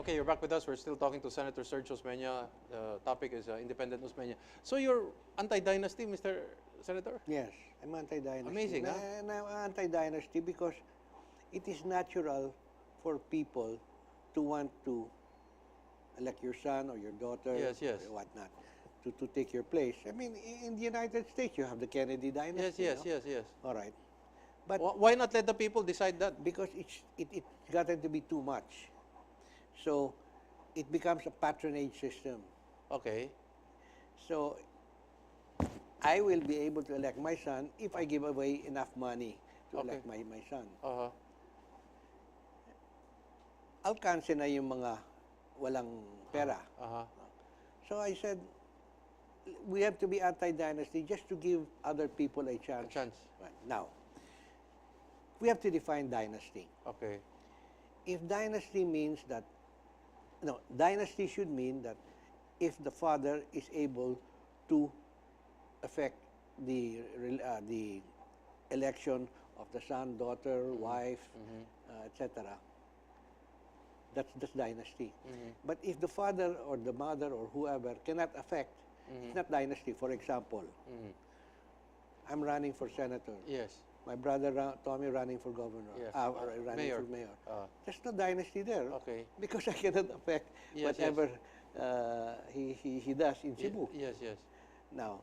Okay, you're back with us. We're still talking to Senator Sergio Osmeña. The topic is independent Osmeña. So you're anti-dynasty, Mr. Senator? Yes, I'm anti-dynasty. Amazing, huh? And I'm anti-dynasty because it is natural for people to want to elect your son or your daughter Yes, yes. or whatnot to take your place. I mean, in the United States, you have the Kennedy dynasty. Yes. All right. But Why not let the people decide that? because it's gotten to be too much. So it becomes a patronage system. Okay. So I will be able to elect my son if I give away enough money to Okay. elect my son. Uh-huh. Alkanse na yung mga walang pera. Uh-huh. So I said, we have to be anti-dynasty just to give other people a chance. A chance. Right. Now, we have to define dynasty. Okay. If dynasty means that, no, dynasty should mean that if the father is able to affect the election of the son, daughter, wife, etc., that's dynasty. But if the father or the mother or whoever cannot affect, it's not dynasty. For example, I'm running for senator. Yes. My brother Tommy running for governor. Yes. Or running Mayor. for mayor. There's no dynasty there. Okay. Because I cannot affect Yes, whatever he does in Cebu. Yes. Now,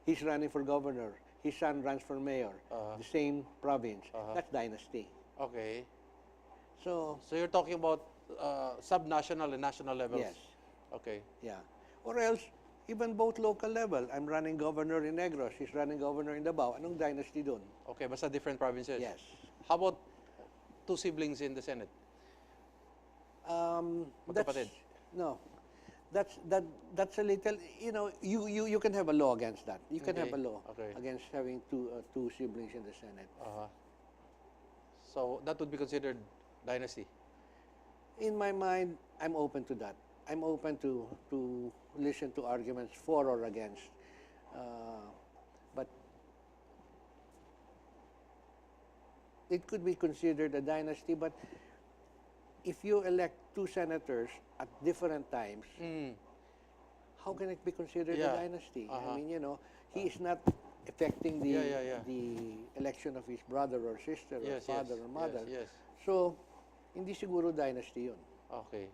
he's running for governor. His son runs for mayor. The same province. That's dynasty. Okay. So, So you're talking about sub-national and national levels? yes. Okay. Yeah. Or else, even both local level. I'm running governor in Negros. He's running governor in Davao. Anong dynasty dun? Okay, basta different provinces? Yes. How about two siblings in the Senate? Magkapatid? No. That's a little, you can have a law against that. You can have a law against having two siblings in the Senate. So that would be considered dynasty? In my mind, I'm open to that. I'm open to listen to arguments for or against. But it could be considered a dynasty, but if you elect two senators at different times, how can it be considered a dynasty? I mean, he is not affecting the election of his brother or sister or father or mother. Yes. So, hindi siguro dynasty yun. Okay.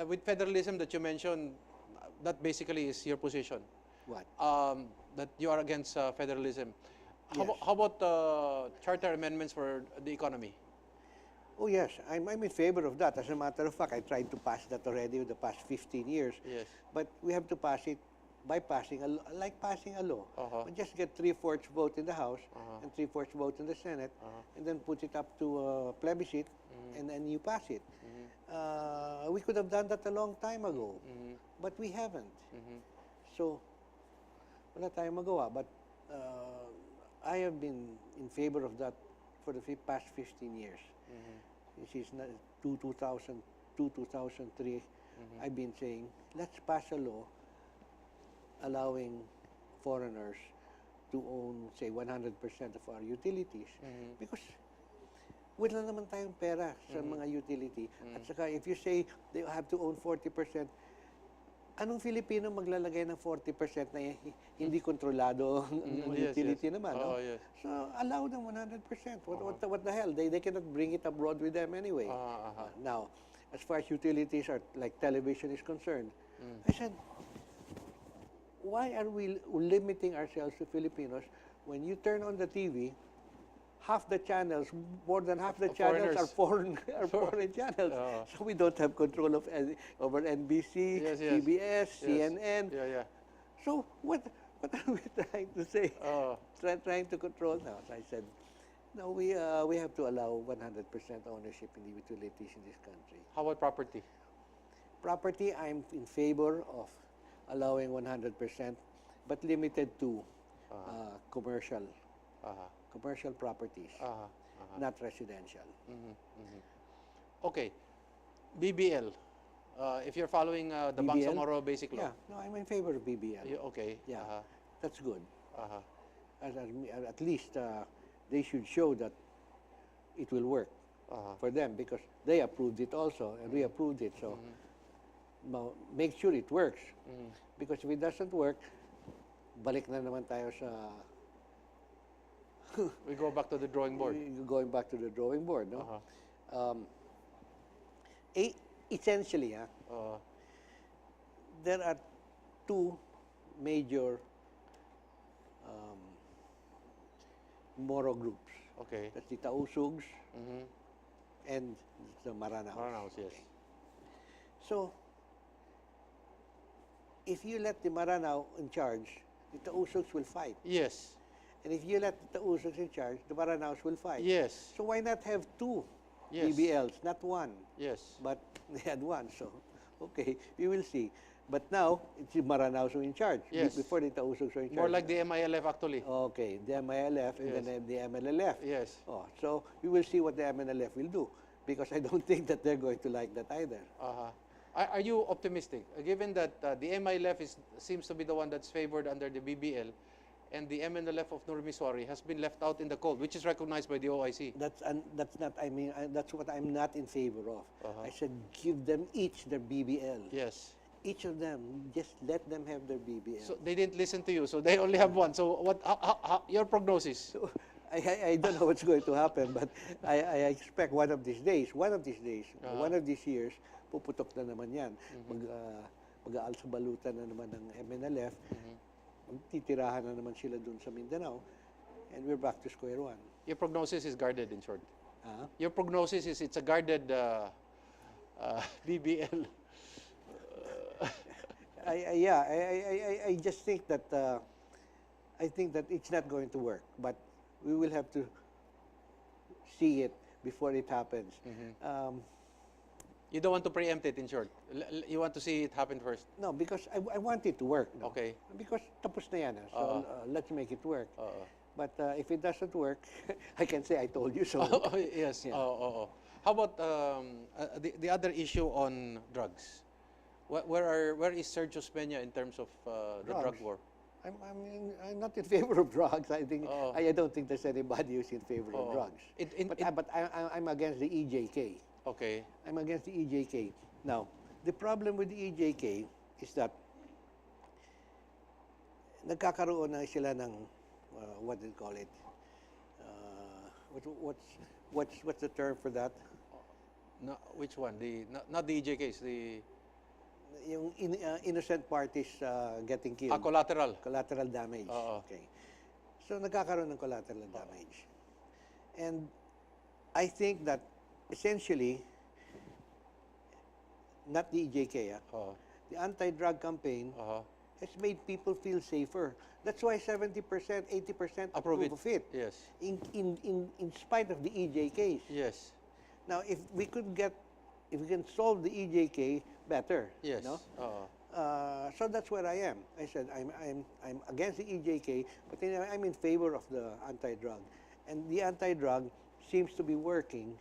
With federalism that you mentioned, that basically is your position. What? That you are against federalism. Yes. How about charter amendments for the economy? Oh yes, I'm in favor of that. As a matter of fact, I tried to pass that already in the past 15 years. Yes. But we have to pass it by passing like passing a law. We just get 3/4 vote in the House and 3/4 vote in the Senate, and then put it up to a plebiscite, and then you pass it. We could have done that a long time ago, but we haven't. So, wala tayong magawa. But I have been in favor of that for the past 15 years. This is 2002, 2003. I've been saying, let's pass a law allowing foreigners to own, say, 100% of our utilities. Because wala naman tayong pera sa mga utility. At saka, if you say they have to own 40%, anong Filipino maglalagay ng 40% na hindi kontrolado ng utility naman? No? Yes. So, allow them 100%. What the hell? They cannot bring it abroad with them anyway. Now, as far as utilities are, like television is concerned, I said, why are we limiting ourselves to Filipinos when you turn on the TV, half the channels, more than half the channels are foreign channels. So we don't have control over NBC, CBS, CNN. So what are we trying to say? Trying to control now. So I said, no, we have to allow 100% ownership in the utilities in this country. How about property? Property, I'm in favor of allowing 100%, but limited to commercial properties, not residential. Okay, BBL. If you're following the Bangsamoro Basic Law. Yeah, no, I'm in favor of BBL. Okay. Yeah, that's good. At least they should show that it will work. for them because they approved it also and we approved it. So now, make sure it works. Because if it doesn't work, balik na naman tayo sa... We go back to the drawing board. Going back to the drawing board, no? Essentially, there are two major Moro groups. Okay. That's the Tausugs and the Maranaos. Maranaos, yes. So, if you let the Maranao in charge, the Tausugs will fight. Yes. And if you let the Tausugs in charge, the Maranaos will fight. Yes. So why not have two Yes. BBLs, not one? Yes. But they had one, so okay, we will see. But now, it's the Maranaos who are in charge. Yes. Before the Tausugs were in charge. More like the MILF actually. Okay, the MILF and Yes. then the MLLF. Yes. Oh, so we will see what the MNLF will do because I don't think that they're going to like that either. Are you optimistic? Given that the MILF seems to be the one that's favored under the BBL, and the MNLF of Nurmiswari has been left out in the cold, which is recognized by the OIC. That's not. I mean, that's what I'm not in favor of. I said give them each their BBL. Yes. Each of them, just let them have their BBL. So they didn't listen to you, so they only have one. So what? Your prognosis? So, I don't know what's going to happen, but I expect one of these days, one of these years, puputok na naman yan. Mag-aalsabalutan na naman ng MNLF. Titirahan na naman sila dun sa Mindanao, and we're back to square one. Your prognosis is guarded, in short. Your prognosis is it's a guarded BBL. I just think that it's not going to work, but we will have to see it before it happens. You don't want to preempt it, in short. You want to see it happen first. No, because I want it to work. No? Okay. Because tapos na yan. So let's make it work. But if it doesn't work, I can say I told you so. Yes. Yeah. How about the other issue on drugs? Where is Sergio Osmeña in terms of the drug war? I'm not in favor of drugs. I think I don't think there's anybody who's in favor of drugs. But I'm against the EJK. Okay. I'm against the EJK. Now, the problem with the EJK is that nagkakaroon na sila ng what do you call it? What's the term for that? No, which one? Not the EJKs. Yung innocent parties getting killed. Collateral. Collateral damage. Okay. So nagkakaroon ng collateral damage. And I think that essentially, not the EJK, the anti-drug campaign has made people feel safer. That's why 70%, 80% approve of it. Yes. In spite of the EJKs. Yes. Now, if we can solve the EJK, better. Yes. No? So that's where I am. I said I'm against the EJK, but I'm in favor of the anti-drug, and the anti-drug seems to be working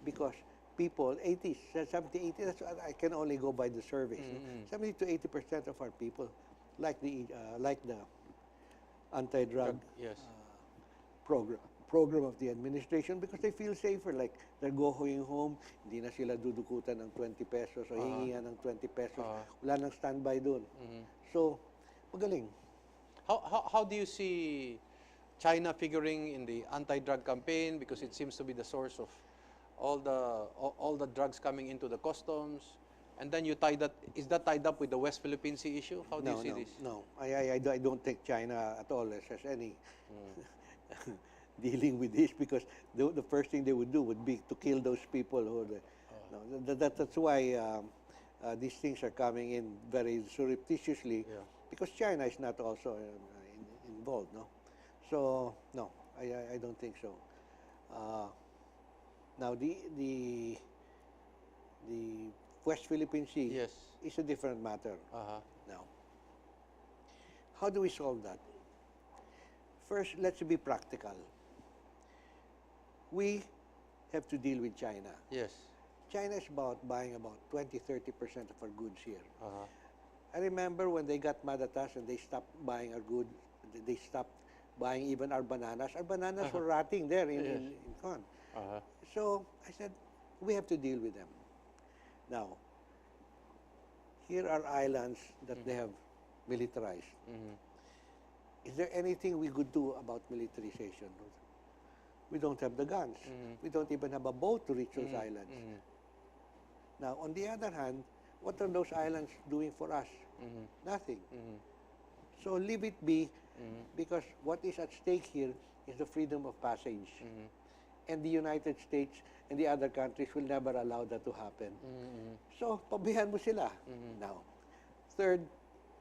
because people, 70, 80, that's what I can only go by the surveys. 70 to 80% of our people like the anti-drug program of the administration because they feel safer. Like they're going home, hindi na sila dudukutan ng 20 pesos o hihingihan ng 20 pesos. Wala nang standby doon. So, magaling. How do you see China figuring in the anti-drug campaign, because it seems to be the source of all the drugs coming into the customs, and then you tie that, is that tied up with the West Philippine Sea issue? How do you see this? No, I don't think China at all has any dealing with this, because the first thing they would do would be to kill those people who are that's why these things are coming in very surreptitiously, because China is not also involved, no? So, no, I don't think so. Now, the West Philippine Sea is a different matter. Now, how do we solve that? First, let's be practical. We have to deal with China. Yes. China is buying about 20-30% of our goods here. I remember when they got mad at us and they stopped buying our goods, they stopped buying even our bananas. Our bananas were rotting there in Con. So I said, we have to deal with them. Now, here are islands that they have militarized. Is there anything we could do about militarization? We don't have the guns. We don't even have a boat to reach those islands. Now, on the other hand, what are those islands doing for us? Nothing. So leave it be, because what is at stake here is the freedom of passage. And the United States and the other countries will never allow that to happen. So, pabayaan mo sila. Now, third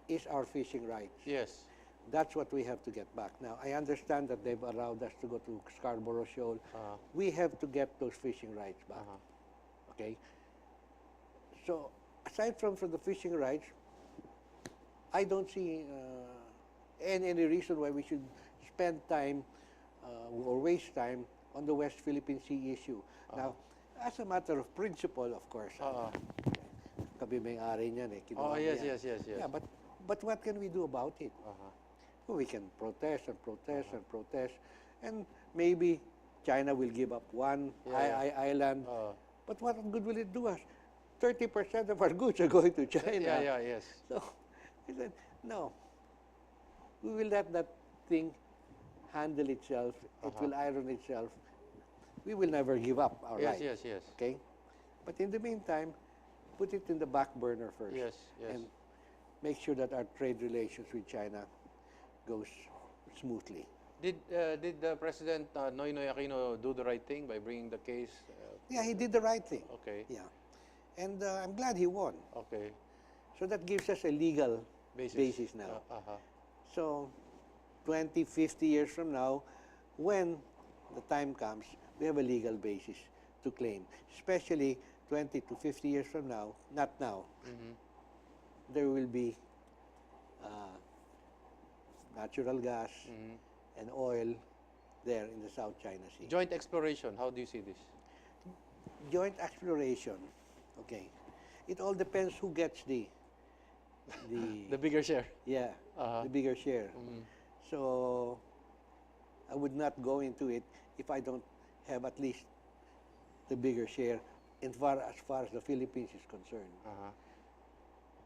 is our fishing rights. Yes. That's what we have to get back. Now, I understand that they've allowed us to go to Scarborough Shoal. We have to get those fishing rights back. Okay? So, aside from the fishing rights, I don't see any reason why we should spend time or waste time on the West Philippine Sea issue. Now, as a matter of principle, of course, kami may-ari niyan eh. Yes. Yeah, but what can we do about it? We can protest and protest and protest, and maybe China will give up one island. But what good will it do us? 30% of our goods are going to China. Yes. So he said, no, we will let that thing handle itself. It will iron itself. We will never give up our rights. Yes. Okay? But in the meantime, put it in the back burner first. Yes. And make sure that our trade relations with China goes smoothly. Did President Noynoy Aquino do the right thing by bringing the case? Yeah, he did the right thing. Okay. Yeah. And I'm glad he won. Okay. So that gives us a legal basis now. So 20, 50 years from now, when the time comes, we have a legal basis to claim. Especially 20 to 50 years from now, not now, there will be natural gas and oil there in the South China Sea. Joint exploration, how do you see this? Joint exploration, okay. It all depends who gets the bigger share. Yeah, the bigger share. So I would not go into it if I don't have at least the bigger share as far as the Philippines is concerned.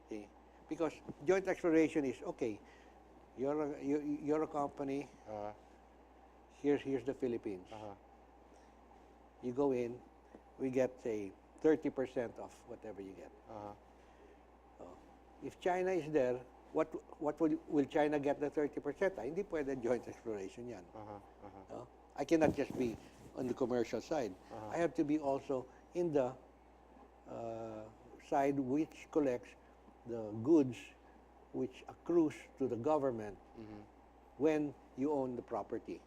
Okay? Because joint exploration is, okay, you're a company, here's the Philippines. You go in, we get, say, 30% of whatever you get. If China is there, what will China get the 30%? Hindi pwede joint exploration yan. No? I cannot just be on the commercial side. I have to be also in the side which collects the goods which accrues to the government when you own the property.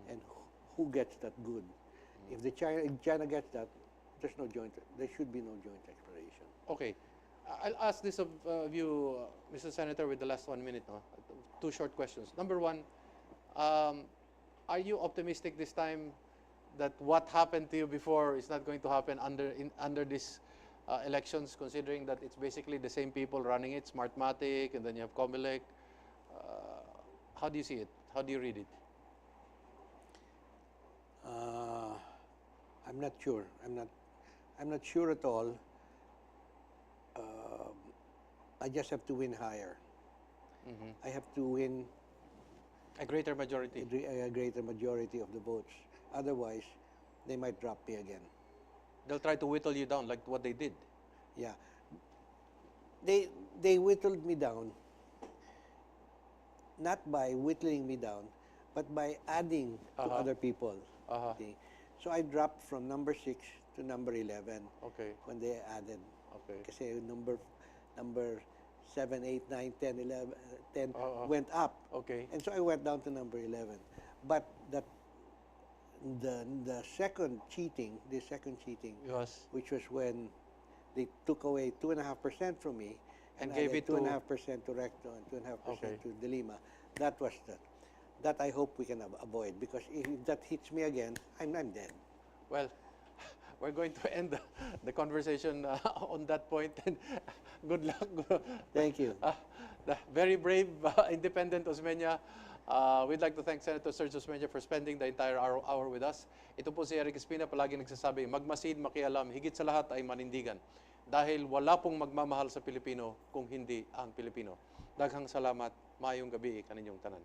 And who gets that good? If China gets that, there should be no joint exploration. Okay. I'll ask this of you, Mr. Senator, with the last 1 minute. No? Two short questions. Number one, are you optimistic this time that what happened to you before is not going to happen under these elections, considering that it's basically the same people running it, Smartmatic, and then you have Comelec? How do you see it? How do you read it? I'm not sure. I'm not sure at all. I just have to win higher. I have to win a greater majority. A greater majority of the votes. Otherwise, they might drop me again. They'll try to whittle you down like what they did. Yeah. They whittled me down, not by whittling me down, but by adding to other people. Okay. So I dropped from number 6 to number 11 when they added. Kasi number 7, 8, 9, 10, 11, 10 went up. And so I went down to number 11. But the second cheating, yes, which was when they took away 2.5% from me and gave it 2.5% to Recto and 2.5% to De Lima, that I hope we can avoid, because if that hits me again, I'm dead. Well, we're going to end the conversation on that point, and good luck. Thank you. The very brave, independent Osmeña. We'd like to thank Senator Sergio Osmeña for spending the entire hour with us. Ito po si Eric Espina, palagi nagsasabi, magmasid, makialam, higit sa lahat ay manindigan. Dahil wala pong magmamahal sa Pilipino kung hindi ang Pilipino. Daghang salamat, maayong gabi kaninyong tanan.